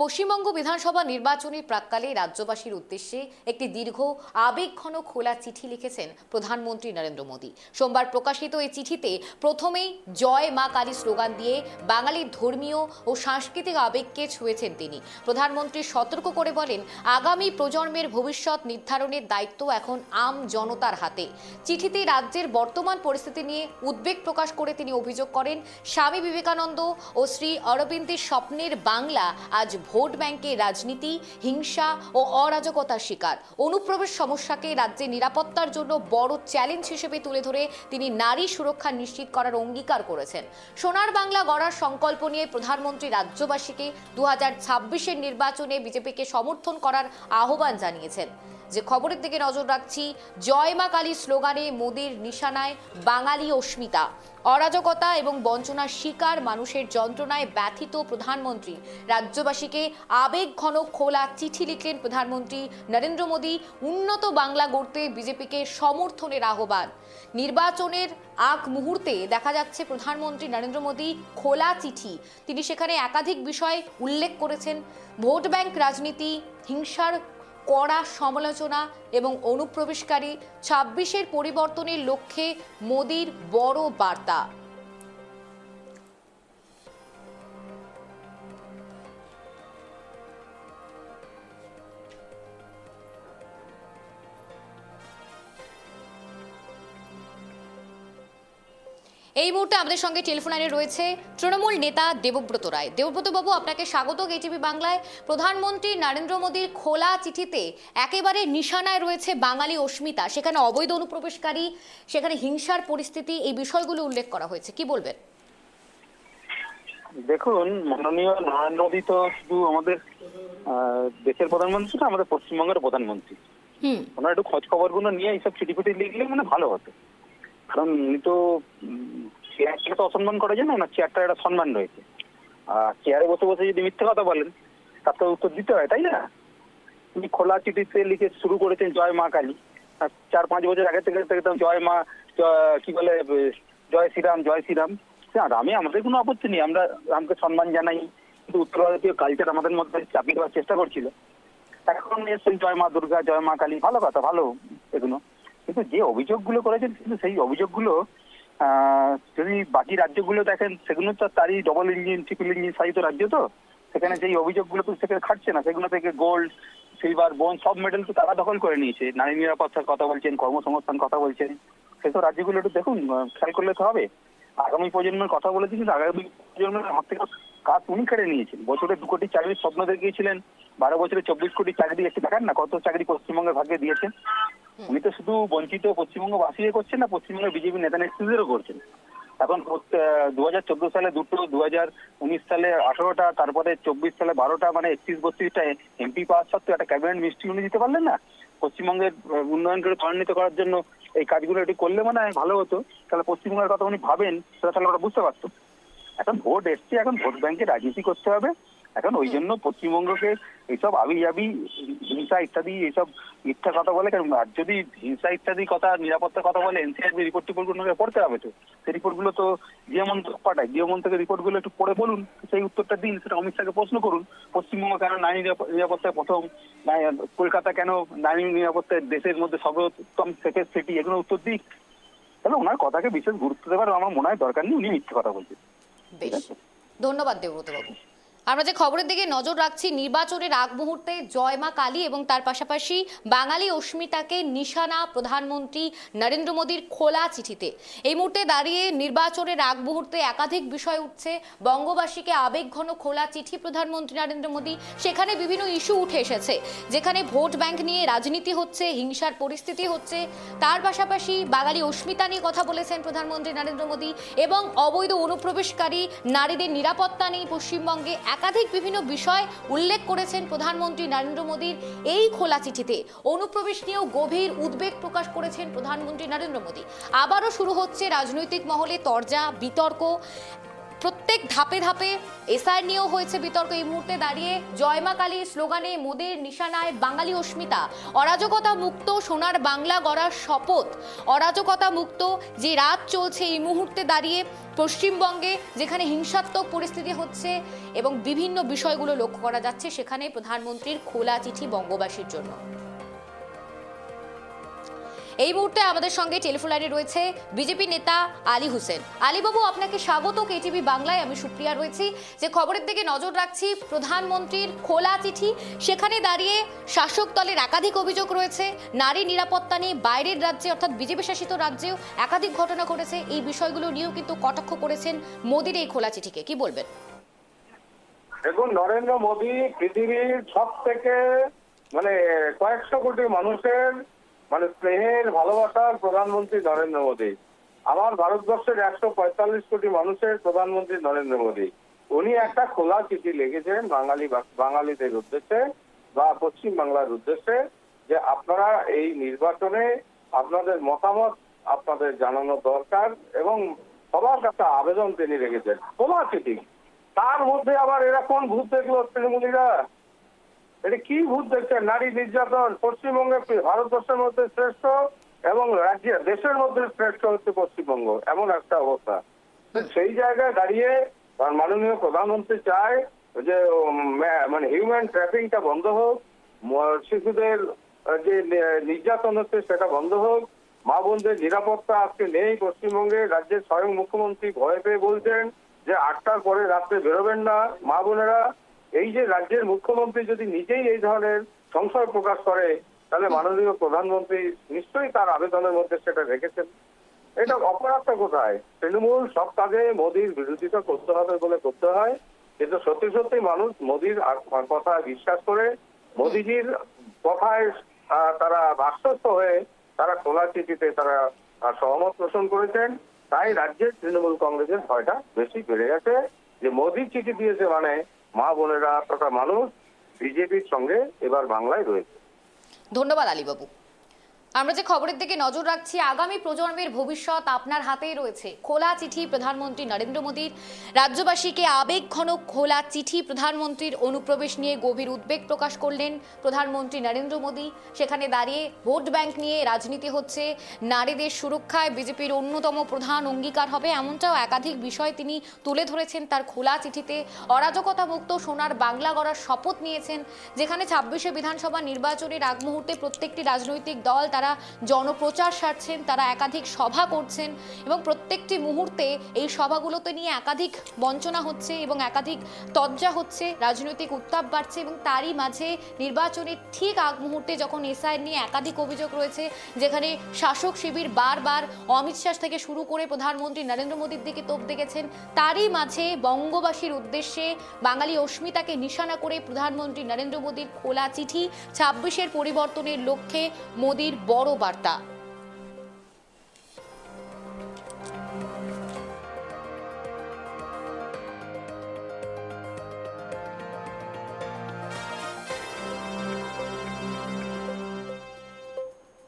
পশ্চিমবঙ্গ বিধানসভা নির্বাচনের প্রাক্কালে রাজ্যবাসীর উদ্দেশ্যে একটি দীর্ঘ আবেগঘন খোলা চিঠি লিখেছেন প্রধানমন্ত্রী নরেন্দ্র মোদী। সোমবার প্রকাশিত এই চিঠিতে প্রথমেই জয় মা কালী স্লোগান দিয়ে বাঙালির ধর্মীয় ও সাংস্কৃতিক আবেগকে ছুঁয়েছেন তিনি। প্রধানমন্ত্রী সতর্ক করে বলেন, আগামী প্রজন্মের ভবিষ্যৎ নির্ধারণের দায়িত্ব এখন আম জনতার হাতে। চিঠিতে রাজ্যের বর্তমান পরিস্থিতি নিয়ে উদ্বেগ প্রকাশ করে তিনি অভিযোগ করেন, স্বামী বিবেকানন্দ ও শ্রী অরবিন্দের স্বপ্নের বাংলা আজ ভোট ব্যাংকের রাজনীতি, হিংসা ও অরাজকতার শিকার। অনুপ্রবেশ সমস্যাকে রাজ্যের নিরাপত্তার জন্য বড় চ্যালেঞ্জ হিসেবে তুলে ধরে তিনি নারী সুরক্ষা নিশ্চিত করার অঙ্গীকার করেছেন। সোনার বাংলা গড়ার সংকল্প নিয়ে প্রধানমন্ত্রী রাজ্যবাসীকে 2026-এর নির্বাচনে বিজেপিকে সমর্থন করার আহ্বান জানিয়েছেন। যে খবরের দিকে নজর রাখছি, জয় মা কালী স্লোগানে মোদির নিশানায় বাঙালি অস্মিতা। অরাজকতা এবং বঞ্চনার শিকার মানুষের যন্ত্রণায় ব্যথিত প্রধানমন্ত্রী রাজ্যবাসীকে আবেগঘন খোলা চিঠি লিখলেন। প্রধানমন্ত্রী নরেন্দ্র মোদী উন্নত বাংলা গড়তে বিজেপিকে সমর্থনের আহ্বান। নির্বাচনের আগ মুহূর্তে দেখা যাচ্ছে প্রধানমন্ত্রী নরেন্দ্র মোদী খোলা চিঠি, তিনি সেখানে একাধিক বিষয় উল্লেখ করেছেন। ভোট ব্যাংক রাজনীতি, হিংসার কড়া সমালোচনা এবং অনুপ্রবেশকারী 26-এর পরিবর্তনের লক্ষ্যে মোদির বড় বার্তা। এই মুহূর্তে আমাদের সঙ্গে টেলিফোন লাইনে রয়েছে তৃণমূল নেতা দেবব্রত রায়। দেবব্রত বাবু, আপনাকে স্বাগত কেটিভি বাংলায়। প্রধানমন্ত্রী নরেন্দ্র মোদীর খোলা চিঠিতে একেবারে নিশানায় রয়েছে বাঙালি অস্মিতা, সেখানে অবৈধ অনুপ্রবেশকারী, সেখানে হিংসার পরিস্থিতি, এই বিষয়গুলো উল্লেখ করা হয়েছে, কি বলবেন? দেখুন, মাননীয় নরেন্দ্র মোদী তো শুধু আমাদের দেশের প্রধানমন্ত্রী না, আমাদের পশ্চিমবঙ্গের প্রধানমন্ত্রী। ওনার একটু খোঁজ খবর গুলো নিয়ে এইসব চিঠি ফিটি লিখলে মানে ভালো হতো। কারণ উনি তো চেয়ারটাকে তো অসম্মান করা যায় না, ওনার চেয়ারটার একটা সম্মান রয়েছে। আর চেয়ারে বসে বসে যদি মিথ্যে কথা বলেন তার তো উত্তর দিতে হয়, তাই না? উনি খোলা চিঠিতে লিখে শুরু করেছেন জয় মা কালী। আর 4-5 বছর আগে থেকে তো জয় মা, কি বলে, জয় শ্রীরাম, জয় শ্রীরাম। রামে আমাদের কোনো আপত্তি নেই, আমরা রামকে সম্মান জানাই, কিন্তু উত্তর ভারতীয় কালচার আমাদের মধ্যে চাপিয়ে দেওয়ার চেষ্টা করছিল। এখন এসছেন জয় মা দুর্গা, জয় মা কালী, ভালো কথা, ভালো এগুলো। কিন্তু যে অভিযোগগুলো করেছেন, কিন্তু সেই অভিযোগগুলো যদি বাকি রাজ্যগুলো দেখেন, সেগুলো তো তারই ডবল ইঞ্জিন, ট্রিপল ইঞ্জিন সাহিত রাজ্য, তো সেখানে যেই অভিযোগগুলো তো সেখানে খাটছে না, সেগুলো থেকে গোল্ড, সিলভার, ব্রোঞ্জ সব মেডেল তো তারা দখল করে নিয়েছে। নারী নিরাপত্তার কথা বলছেন, কর্মসংস্থান কথা বলছেন, সেসব রাজ্যগুলো একটু দেখুন, খেয়াল করলে তো হবে। আগামী প্রজন্মের কথা বলেছি, কিন্তু আগামী প্রজন্মের হাত থেকে কাজ উনি কেড়ে নিয়েছেন। বছরে 2 কোটি চাকরির স্বপ্ন দেখিয়েছিলেন, 12 বছরে 24 কোটি চাকরি একটু দেখান না কত চাকরি পশ্চিমবঙ্গের ভাগ্যে দিয়েছেন। উনি তো শুধু বঞ্চিত পশ্চিমবঙ্গবাসী করছেন না, পশ্চিমবঙ্গের বিজেপি নেতা নেত্রীদেরও করছেন। এখন 2014 সালে 2টো, 2019 সালে 18টা, তারপরে 24 সালে 12টা, মানে 31-32টা এমপি পাওয়ার সত্ত্বেও একটা ক্যাবিনেট মিনিস্ট্রি উনি দিতে পারলেন না। পশ্চিমবঙ্গের উন্নয়নকে ত্বরান্বিত করার জন্য এই কাজগুলো একটু করলে মানে ভালো হতো। তাহলে পশ্চিমবঙ্গের কথা উনি ভাবেন, সেটা তাহলে ওরা বুঝতে পারতো। এখন ভোট এসছে, এখন ভোট ব্যাংকে রাজনীতি করতে হবে। এখন ওই জন্য পশ্চিমবঙ্গকে এইসব আবি হিংসা ইত্যাদি এইসব মিথ্যা কথা বলে। কারণ আর যদি হিংসা ইত্যাদি কথা, নিরাপত্তার কথা বলে, এনসিআরবি রিপোর্টগুলো পড়তে হবে। তো সেই রিপোর্টগুলো তো গৃহমন্ত্রক পাঠায়, গৃহমন্ত্রকের রিপোর্টগুলো একটু পড়ে বলুন, সেই উত্তরটা দিন, সেটা অমিত শাহকে প্রশ্ন করুন। পশ্চিমবঙ্গ কেন নারী নিরাপত্তায় প্রথম, কলকাতা কেন নারী নিরাপত্তায় দেশের মধ্যে সর্বোত্তম সেফেস্ট সিটি, এগুলো উত্তর দিক। তাহলে ওনার কথাকে বিশেষ গুরুত্ব দেওয়ার আমার মনে হয় দরকার নেই, উনি মিথ্যে কথা বলছেন। বেশ, ধন্যবাদ দেবব্রত বাবু। আমরা যে খবরের দিকে নজর রাখছি, নির্বাচনের আগ মুহূর্তে জয় মা কালী এবং তার পাশাপাশি বাঙালি অস্মিতাকে নিশানা প্রধানমন্ত্রী নরেন্দ্র মোদীর খোলা চিঠিতে। এই মুহূর্তে দাঁড়িয়ে নির্বাচনের আগ মুহূর্তে একাধিক বিষয় উঠছে। বঙ্গবাসীকে আবেগঘন খোলা চিঠি প্রধানমন্ত্রী নরেন্দ্র মোদী, সেখানে বিভিন্ন ইস্যু উঠে এসেছে, যেখানে ভোট ব্যাংক নিয়ে রাজনীতি হচ্ছে, হিংসার পরিস্থিতি হচ্ছে। তার পাশাপাশি বাঙালি অস্মিতা নিয়ে কথা বলেছেন প্রধানমন্ত্রী নরেন্দ্র মোদী, এবং অবৈধ অনুপ্রবেশকারী, নারীদের নিরাপত্তা নেই পশ্চিমবঙ্গে, একাধিক বিভিন্ন বিষয় উল্লেখ করেছেন প্রধানমন্ত্রী নরেন্দ্র মোদীর এই খোলা চিঠিতে। অনুপ্রবেশ নিয়েও গভীর উদ্বেগ প্রকাশ করেছেন প্রধানমন্ত্রী নরেন্দ্র মোদী। আবারও শুরু হচ্ছে রাজনৈতিক মহলে তরজা, বিতর্ক। প্রত্যেক ধাপে ধাপে এসআর নিয়েও হয়েছে বিতর্ক। এই মুহূর্তে দাঁড়িয়ে জয় মা কালীর স্লোগানে মোদের নিশানায় বাঙালি অস্মিতা, অরাজকতা মুক্ত সোনার বাংলা গড়ার শপথ, অরাজকতা মুক্ত যে রাত চলছে এই মুহূর্তে দাঁড়িয়ে পশ্চিমবঙ্গে, যেখানে হিংসাত্মক পরিস্থিতি হচ্ছে এবং বিভিন্ন বিষয়গুলো লক্ষ্য করা যাচ্ছে, সেখানে প্রধানমন্ত্রীর খোলা চিঠি বঙ্গবাসীর জন্য। এই মুহূর্তে আমাদের সঙ্গে টেলিফোন লাইনে রয়েছে বিজেপি নেতা আলী হোসেন। আলীবাবু, আপনাকে স্বাগত কেটিভি বাংলায়। আমি সুপ্রিয়া রয়েছি। যে খবরের দিকে নজর রাখছি, প্রধানমন্ত্রীর খোলা চিঠি, সেখানে দাঁড়িয়ে শাসক দলের একাধিক অভিযোগ রয়েছে। নারী নিরাপত্তা নিয়ে বাইরের রাজ্যে অর্থাৎ বিজেপি শাসিত রাজ্যেও একাধিক ঘটনা ঘটেছে। এই বিষয়গুলো নিয়েও কিন্তু কটাক্ষ করেছেন মোদির এই খোলা চিঠিকে, কি বলবেন? দেখুন, নরেন্দ্র মোদী পৃথিবীর সব থেকে কয়েকশো কোটি মানুষের স্নেহের ভালোবাসার প্রধানমন্ত্রী নরেন্দ্র মোদী। আমার ভারতবর্ষের 145 কোটি মানুষের প্রধানমন্ত্রী নরেন্দ্র মোদী। উনি একটা খোলা চিঠি লিখেছেন বাঙালিদের উদ্দেশ্যে বা পশ্চিম বাংলার উদ্দেশ্যে, যে আপনারা এই নির্বাচনে আপনাদের মতামত আপনাদের জানানো দরকার, এবং সবার কাছে আবেদন তিনি রেখেছেন। খোলা চিঠি, তার মধ্যে আবার এরা কোন ভূত দেখলো তৃণমূলীরা? এটা কি ভূত দেখছেন? নারী নির্যাতন পশ্চিমবঙ্গে ভারতবর্ষের মধ্যে শ্রেষ্ঠ এবং দেশের মধ্যে শ্রেষ্ঠ হচ্ছে পশ্চিমবঙ্গ, এমন একটা অবস্থা। সেই জায়গায় দাঁড়িয়ে মাননীয় প্রধানমন্ত্রী চায় যে হিউম্যান ট্রাফিকটা বন্ধ হোক, শিশুদের যে নির্যাতন হচ্ছে সেটা বন্ধ হোক, মা বোনদের নিরাপত্তা আজকে নেই পশ্চিমবঙ্গে। রাজ্যের স্বয়ং মুখ্যমন্ত্রী ভয় পেয়ে বলছেন যে 8টার পরে রাত্রে বেরোবেন না মা বোনেরা। এই যে রাজ্যের মুখ্যমন্ত্রী যদি নিজেই এই ধরনের সংশয় প্রকাশ করে, তাহলে মাননীয় প্রধানমন্ত্রী নিশ্চয়ই তার আবেদনের মধ্যে সেটা রেখেছেন। এটা অপরাধটা কোথায়? তৃণমূল সব কাজে মোদির বিরোধিতা করতে হবে বলে করতে হয়, কিন্তু সত্যি সত্যি মানুষ মোদির কথায় বিশ্বাস করে, মোদিজির কথায় তারা আশ্বস্ত হয়ে তারা খোলা চিঠিতে তারা সহমত পোষণ করেছেন। তাই রাজ্যের তৃণমূল কংগ্রেসের ভয়টা বেশি বেড়ে গেছে, যে মোদি চিঠি দিয়েছে মানে মা বোনেরা তথা মানুষ বিজেপির সঙ্গে এবার বাংলায় রয়েছে। ধন্যবাদ আলীবাবু। আমরা যে খবরের দিকে নজর রাখছি, আগামী প্রজন্মের ভবিষ্যৎ আপনার হাতেই রয়েছে। খোলা চিঠি প্রধানমন্ত্রী নরেন্দ্র মোদীর, রাজ্যবাসীকে আবেগঘন খোলা চিঠি। প্রধানমন্ত্রীর অনুপ্রবেশ নিয়ে গভীর উদ্বেগ প্রকাশ করলেন প্রধানমন্ত্রী নরেন্দ্র মোদী। সেখানে দাঁড়িয়ে ভোট ব্যাংক নিয়ে রাজনীতি হচ্ছে, নারীদের সুরক্ষায় বিজেপির অন্যতম প্রধান অঙ্গীকার হবে, এমনটাও একাধিক বিষয় তিনি তুলে ধরেছেন তার খোলা চিঠিতে। অরাজকতা মুক্ত সোনার বাংলা গড়ার শপথ নিয়েছেন, যেখানে 26শে বিধানসভা নির্বাচনের আগ মুহূর্তে প্রত্যেকটি রাজনৈতিক দল তারা জনপ্রচার সারছেন, তারা একাধিক সভা করছেন এবং প্রত্যেকটি মুহূর্তে এই সভাগুলোতে নিয়ে একাধিক বঞ্চনা হচ্ছে এবং একাধিক তজ্জা হচ্ছে, রাজনৈতিক উত্তাপ বাড়ছে। এবং তারই মাঝে নির্বাচনের ঠিক আগ মুহূর্তে যখন এসআইআর নিয়ে একাধিক অভিযোগ রয়েছে, যেখানে শাসক শিবির বারবার অমিত শাহ থেকে শুরু করে প্রধানমন্ত্রী নরেন্দ্র মোদীর দিকে তোপ দেখেছেন, তারই মাঝে বঙ্গবাসীর উদ্দেশ্যে বাঙালি অস্মিতাকে নিশানা করে প্রধানমন্ত্রী নরেন্দ্র মোদীর খোলা চিঠি, 26-এর পরিবর্তনের লক্ষ্যে মোদীর বড় বার্তা।